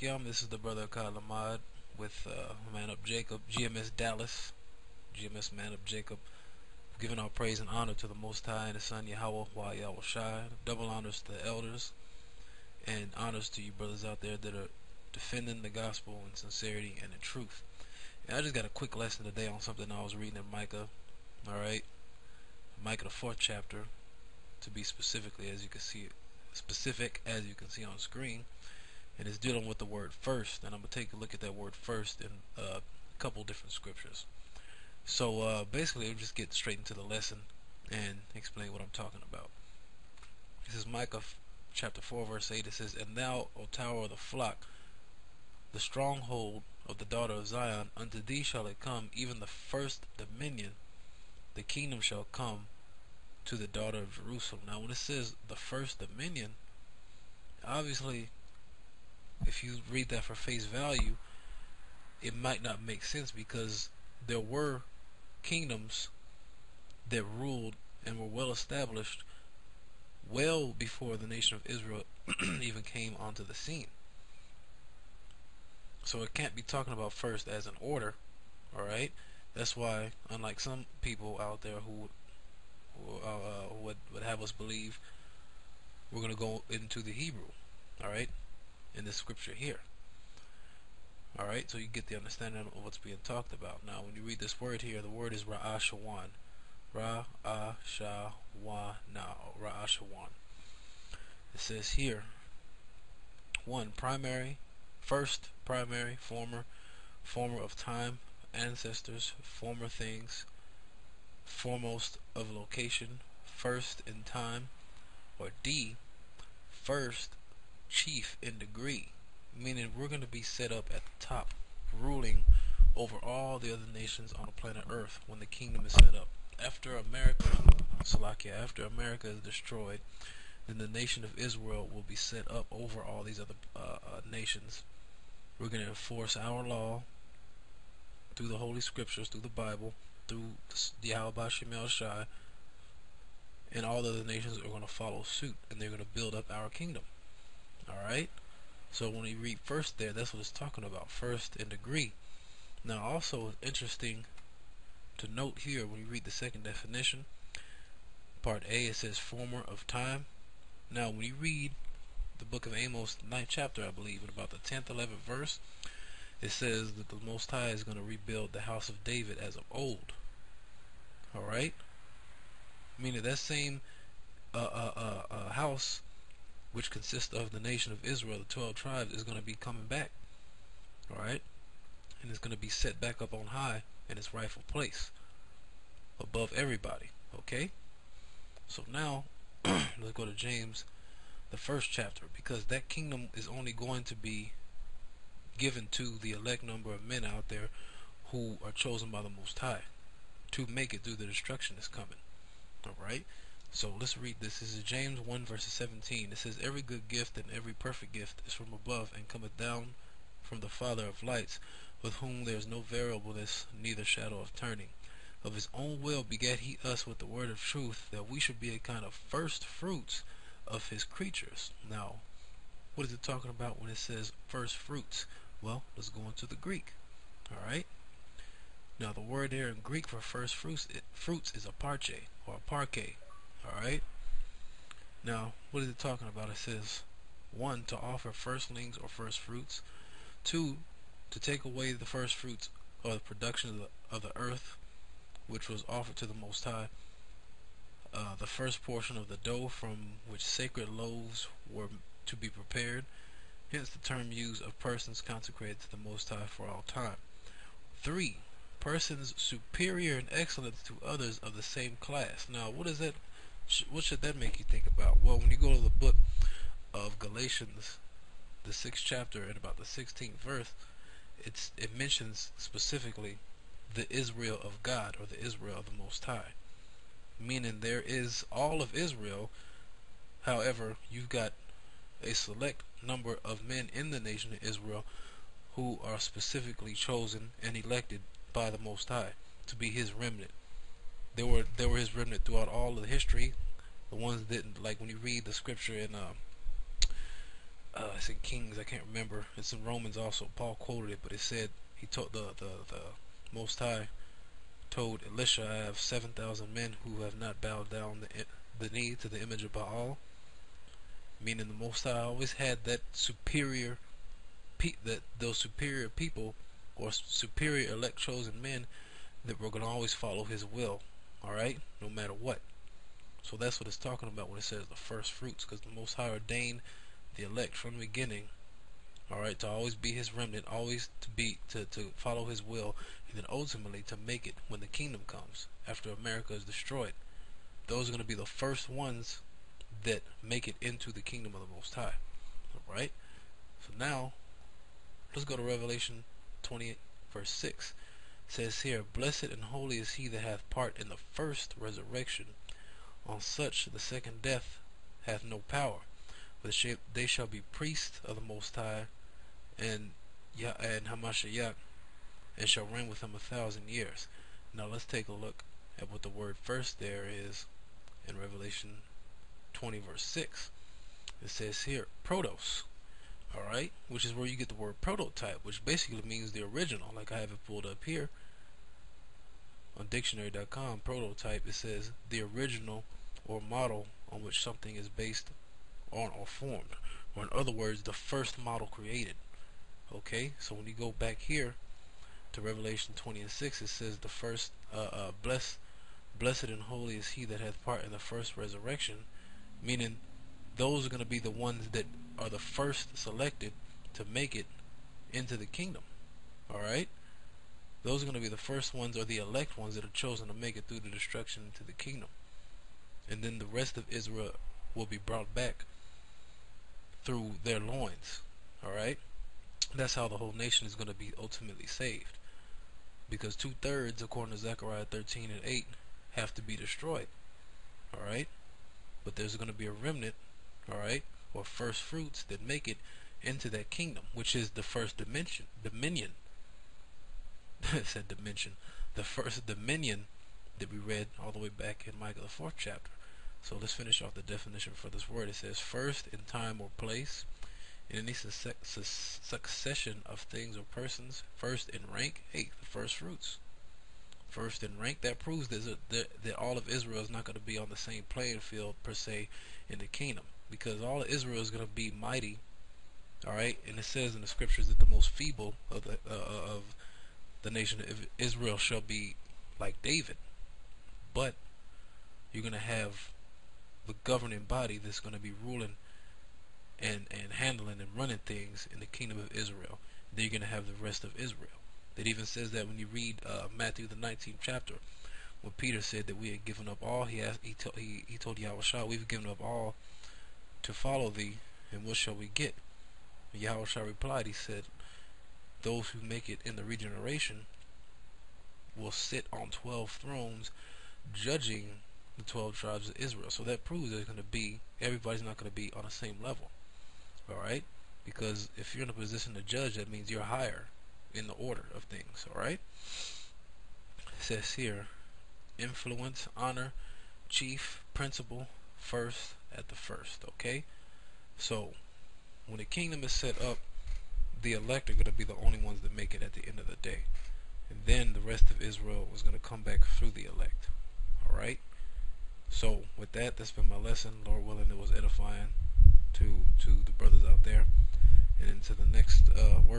Yakim. This is the brother Kyle Ahmad with Man Up Jacob, GMS Dallas, GMS Man Up Jacob. Giving our praise and honor to the Most High and His Son Yahweh Yahweh Shai. Double honors to the elders and honors to you brothers out there that are defending the gospel in sincerity and in truth. And I just got a quick lesson today on something I was reading in Micah. Alright, Micah the 4th chapter, to be specifically as you can see on screen, and it's dealing with the word first, and I'm gonna take a look at that word first in a couple different scriptures. So basically I'll just get straight into the lesson and explain what I'm talking about. This is Micah chapter 4 verse 8. It says, "And thou, O tower of the flock, the stronghold of the daughter of Zion, unto thee shall it come, even the first dominion, the kingdom shall come to the daughter of Jerusalem." Now when it says the first dominion, obviously if you read that for face value, it might not make sense, because there were kingdoms that ruled and were well established well before the nation of Israel even came onto the scene. So it can't be talking about first as an order. Alright, that's why, unlike some people out there who would have us believe, we're going to go into the Hebrew, alright, in this scripture here. Alright, so you get the understanding of what's being talked about. Now when you read this word here, the word is Ra'ashawan. Ra'ashawan. It says here, 1. Primary, first, primary, former of time, ancestors, former things, foremost of location, first in time. Or D, first, chief in degree, meaning we're going to be set up at the top, ruling over all the other nations on the planet Earth when the kingdom is set up. After America is destroyed, then the nation of Israel will be set up over all these other nations. We're going to enforce our law through the Holy Scriptures, through the Bible, through the Yahweh Shemel Shai, and all the other nations are going to follow suit, and they're going to build up our kingdom. Alright? So when you read first there, that's what it's talking about, first in degree. Now also it's interesting to note here, when you read the second definition, part A, it says former of time. Now when you read the book of Amos, 9th chapter I believe, in about the 10th, 11th verse, it says that the Most High is going to rebuild the house of David as of old. Alright? Meaning that same house, which consists of the nation of Israel, the 12 tribes, is going to be coming back. Alright? And it's going to be set back up on high in its rightful place, above everybody. Okay? So now, let's go to James, the 1st chapter, because that kingdom is only going to be given to the elect number of men out there who are chosen by the Most High to make it through the destruction that's coming. Alright? So let's read this. This is James 1 verse 17. It says, "Every good gift and every perfect gift is from above, and cometh down from the Father of lights, with whom there is no variableness, neither shadow of turning. Of his own will begat he us with the word of truth, that we should be a kind of first fruits of his creatures." Now, what is it talking about when it says first fruits? Well, let's go into the Greek. Alright? Now the word there in Greek for first fruits is a parche, or a parke. Alright? Now, what is it talking about? It says, 1, to offer firstlings or first fruits. 2, to take away the first fruits or the production of the earth, which was offered to the Most High. The first portion of the dough from which sacred loaves were to be prepared. Hence the term used of persons consecrated to the Most High for all time. 3, persons superior in excellence to others of the same class. Now, what is that? What should that make you think about? Well, when you go to the book of Galatians, the 6th chapter, and about the 16th verse, it mentions specifically the Israel of God, or the Israel of the Most High, meaning there is all of Israel. However, you've got a select number of men in the nation of Israel who are specifically chosen and elected by the Most High to be his remnant. They were his remnant throughout all of the history. The ones that didn't, like when you read the scripture in It's in Kings, I can't remember. It's in Romans also. Paul quoted it, but it said he told the Most High told Elisha, I have 7,000 men who have not bowed down the knee to the image of Baal. Meaning the Most High always had that superior, those superior people or superior elect chosen men that were going to always follow His will. All right, no matter what. So that's what it's talking about when it says the first fruits, because the Most High ordained the elect from the beginning, all right, to always be His remnant, always to follow His will, and then ultimately to make it when the kingdom comes after America is destroyed. Those are going to be the first ones that make it into the kingdom of the Most High. All right. So now let's go to Revelation 28 verse 6. It says here, blessed and holy is he that hath part in the first resurrection. On such the second death hath no power, but they shall be priests of the Most High, and Hamashiach, and shall reign with him 1,000 years. Now let's take a look at what the word first there is in Revelation 20 verse 6. It says here, protos, alright, which is where you get the word prototype, which basically means the original. Like I have it pulled up here on dictionary.com. Prototype, it says the original or model on which something is based on or formed, or in other words, the first model created. Okay, so when you go back here to Revelation 20 and 6, it says the first blessed and holy is he that hath part in the first resurrection, meaning those are going to be the ones that are the first selected to make it into the kingdom. Alright, those are going to be the first ones, or the elect ones, that are chosen to make it through the destruction into the kingdom. And then the rest of Israel will be brought back through their loins. Alright, that's how the whole nation is going to be ultimately saved, because 2/3, according to Zechariah 13 and 8, have to be destroyed. Alright, but there's going to be a remnant, alright, or first fruits that make it into that kingdom, which is the first dominion. It said dimension. The first dominion that we read all the way back in Micah the 4th chapter. So let's finish off the definition for this word. It says first in time or place, in any succession of things or persons. First in rank, the first fruits. First in rank, that proves that all of Israel is not going to be on the same playing field per se in the kingdom, because all of Israel is going to be mighty. Alright, and it says in the scriptures that the most feeble of the nation of Israel shall be like David. But you're going to have the governing body that's going to be ruling and handling and running things in the kingdom of Israel. Then you're going to have the rest of Israel. It even says that when you read Matthew the 19th chapter, when Peter said that we had given up all, he told Yahushua, we've given up all to follow thee, and what shall we get? And Yahushua replied, he said, those who make it in the regeneration will sit on 12 thrones judging the 12 tribes of Israel. So that proves there's going to be, everybody's not going to be on the same level. Alright? Because if you're in a position to judge, that means you're higher in the order of things. Alright? It says here, influence, honor, chief, principal, first at the first. Okay? So when the kingdom is set up, the elect are going to be the only ones that make it at the end of the day. And then the rest of Israel was going to come back through the elect. Alright? So with that, that's been my lesson. Lord willing, it was edifying to the brothers out there. And into the next word.